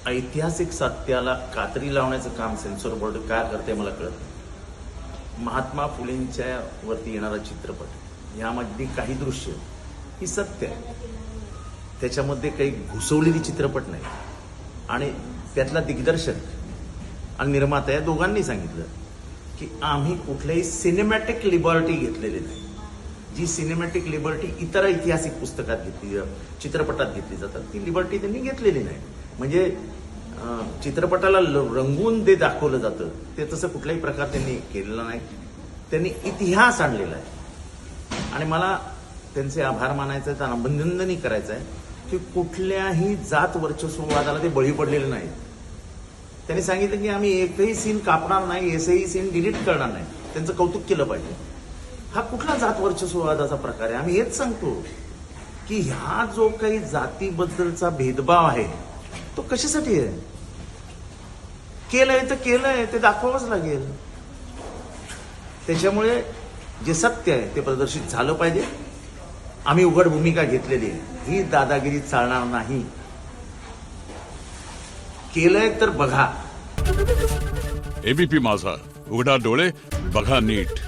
ऐतिहासिक सत्याला कात्री लावण्याचं काम सेन्सॉर बोर्ड काय करते मला कळत नाही. महात्मा फुलेंच्या वरती येणारा चित्रपट यामध्ये काही दृश्य ही सत्य आहे, त्याच्यामध्ये काही घुसवलेली चित्रपट नाही. आणि त्यातला दिग्दर्शक आणि निर्माता या दोघांनी सांगितलं की आम्ही कुठल्याही सिनेमॅटिक लिबर्टी घेतलेली नाही. जी सिनेमॅटिक लिबर्टी इतर ऐतिहासिक पुस्तकात घेतली, चित्रपटात घेतली जातात, ती लिबर्टी त्यांनी घेतलेली नाही. म्हणजे चित्रपटाला रंगवून ते दाखवलं जातं ते तसं कुठल्याही प्रकार त्यांनी केलेला नाही. त्यांनी इतिहास आणलेला आहे आणि मला त्यांचे आभार मानायचे आहेत, अभिनंदनही करायचं आहे की कुठल्याही जात वर्चस्ववादाला ते बळी पडलेले नाहीत. त्यांनी सांगितलं की आम्ही एकही सीन कापणार नाही, एकही सीन डिलीट करणार नाही. त्यांचं कौतुक केलं पाहिजे. हा कुठला जात वर्चस्ववादाचा प्रकार आहे? आम्ही हेच सांगतो की हा जो काही जातीबद्दलचा भेदभाव आहे तो कशासाठी आहे? केलंय तर केलंय, ते दाखवावंच लागेल. त्याच्यामुळे जे सत्य आहे ते प्रदर्शित झालं पाहिजे. आम्ही उघड भूमिका घेतलेली आहे, ही दादागिरी चालणार नाही. केलंय तर बघा. एबीपी माझा, उघडा डोळे बघा नीट.